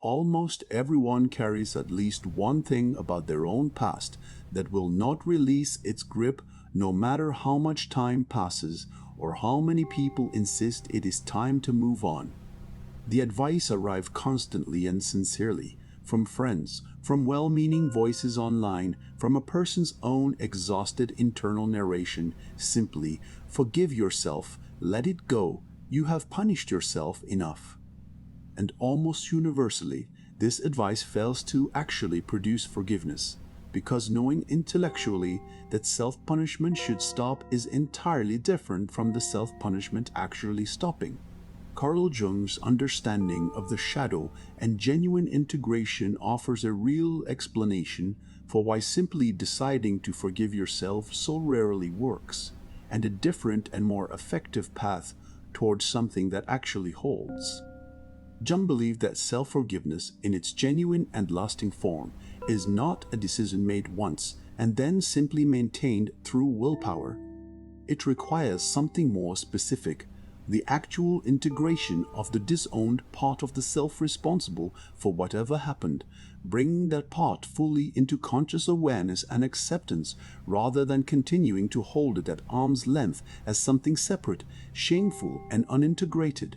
Almost everyone carries at least one thing about their own past that will not release its grip no matter how much time passes or how many people insist it is time to move on. The advice arrives constantly and sincerely from friends, from well-meaning voices online, from a person's own exhausted internal narration. Simply forgive yourself, let it go, you have punished yourself enough. And almost universally, this advice fails to actually produce forgiveness, because knowing intellectually that self-punishment should stop is entirely different from the self-punishment actually stopping. Carl Jung's understanding of the shadow and genuine integration offers a real explanation for why simply deciding to forgive yourself so rarely works, and a different and more effective path towards something that actually holds. Jung believed that self-forgiveness in its genuine and lasting form is not a decision made once and then simply maintained through willpower. It requires something more specific, the actual integration of the disowned part of the self responsible for whatever happened, bringing that part fully into conscious awareness and acceptance rather than continuing to hold it at arm's length as something separate, shameful, and unintegrated.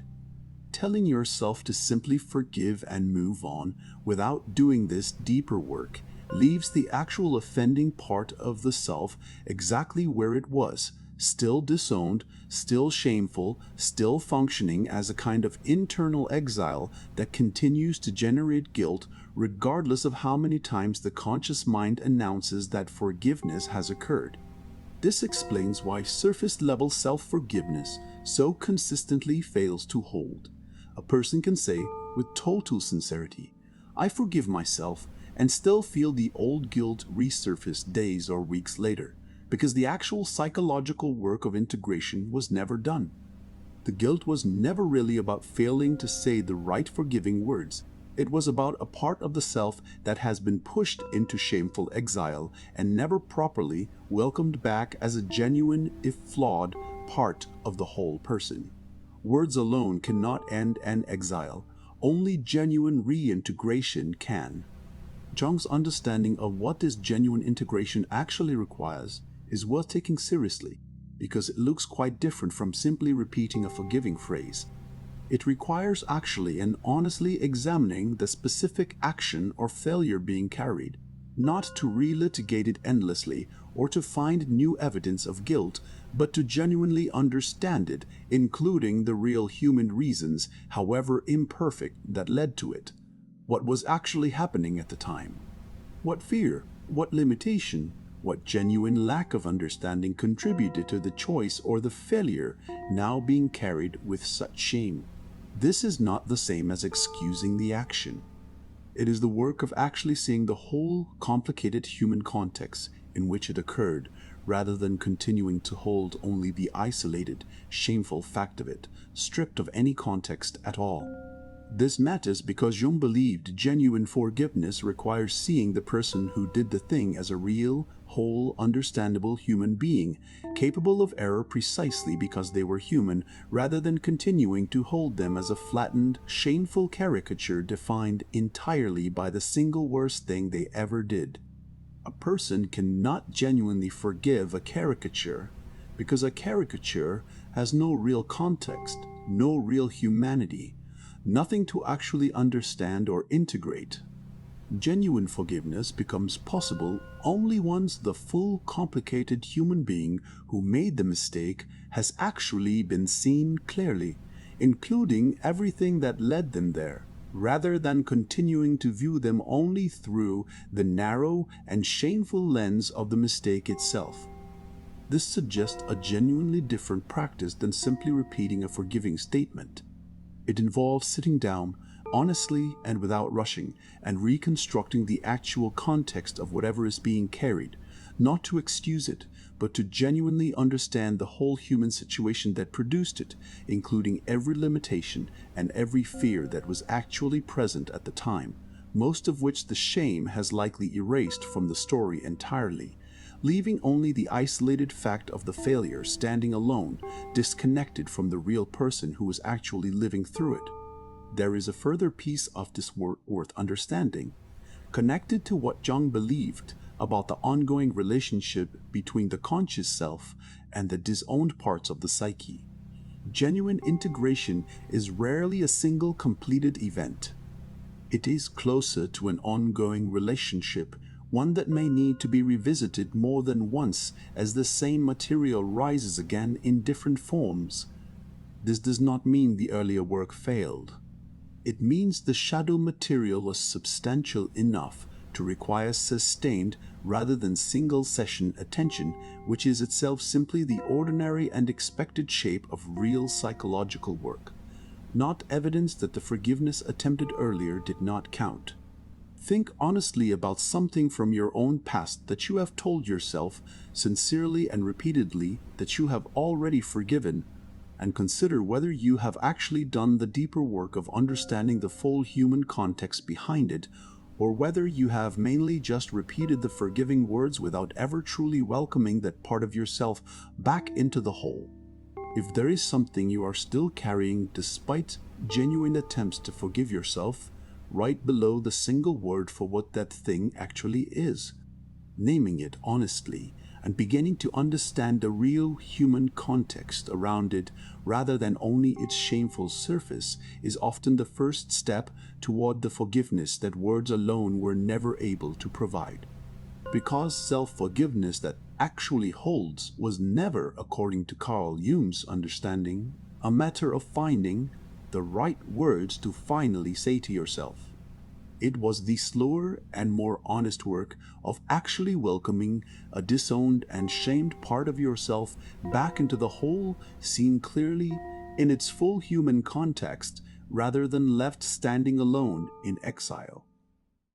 Telling yourself to simply forgive and move on without doing this deeper work leaves the actual offending part of the self exactly where it was, still disowned, still shameful, still functioning as a kind of internal exile that continues to generate guilt regardless of how many times the conscious mind announces that forgiveness has occurred. This explains why surface-level self-forgiveness so consistently fails to hold. A person can say with total sincerity, "I forgive myself," and still feel the old guilt resurface days or weeks later, because the actual psychological work of integration was never done. The guilt was never really about failing to say the right forgiving words. It was about a part of the self that has been pushed into shameful exile and never properly welcomed back as a genuine, if flawed, part of the whole person. Words alone cannot end an exile. Only genuine reintegration can. Jung's understanding of what this genuine integration actually requires is worth taking seriously, because it looks quite different from simply repeating a forgiving phrase. It requires actually and honestly examining the specific action or failure being carried, not to relitigate it endlessly or to find new evidence of guilt, but to genuinely understand it, including the real human reasons, however imperfect, that led to it. What was actually happening at the time? What fear, what limitation, what genuine lack of understanding contributed to the choice or the failure now being carried with such shame? This is not the same as excusing the action. It is the work of actually seeing the whole complicated human context in which it occurred, rather than continuing to hold only the isolated, shameful fact of it, stripped of any context at all. This matters because Jung believed genuine forgiveness requires seeing the person who did the thing as a real, whole, understandable human being, capable of error precisely because they were human, rather than continuing to hold them as a flattened, shameful caricature defined entirely by the single worst thing they ever did. A person cannot genuinely forgive a caricature because a caricature has no real context, no real humanity, nothing to actually understand or integrate. Genuine forgiveness becomes possible only once the full, complicated human being who made the mistake has actually been seen clearly, including everything that led them there, rather than continuing to view them only through the narrow and shameful lens of the mistake itself. This suggests a genuinely different practice than simply repeating a forgiving statement. It involves sitting down, honestly and without rushing, and reconstructing the actual context of whatever is being carried, not to excuse it, but to genuinely understand the whole human situation that produced it, including every limitation and every fear that was actually present at the time, most of which the shame has likely erased from the story entirely, leaving only the isolated fact of the failure standing alone, disconnected from the real person who was actually living through it. there is a further piece of this worth understanding, connected to what Jung believed about the ongoing relationship between the conscious self and the disowned parts of the psyche. Genuine integration is rarely a single completed event. It is closer to an ongoing relationship, one that may need to be revisited more than once as the same material rises again in different forms. This does not mean the earlier work failed. It means the shadow material was substantial enough to require sustained rather than single-session attention, which is itself simply the ordinary and expected shape of real psychological work, not evidence that the forgiveness attempted earlier did not count. Think honestly about something from your own past that you have told yourself sincerely and repeatedly that you have already forgiven, and consider whether you have actually done the deeper work of understanding the full human context behind it, or whether you have mainly just repeated the forgiving words without ever truly welcoming that part of yourself back into the whole. If there is something you are still carrying despite genuine attempts to forgive yourself, write below the single word for what that thing actually is. Naming it honestly and beginning to understand the real human context around it rather than only its shameful surface is often the first step toward the forgiveness that words alone were never able to provide. Because self-forgiveness that actually holds was never, according to Carl Jung's understanding, a matter of finding the right words to finally say to yourself. It was the slower and more honest work of actually welcoming a disowned and shamed part of yourself back into the whole, seen clearly in its full human context, rather than left standing alone in exile.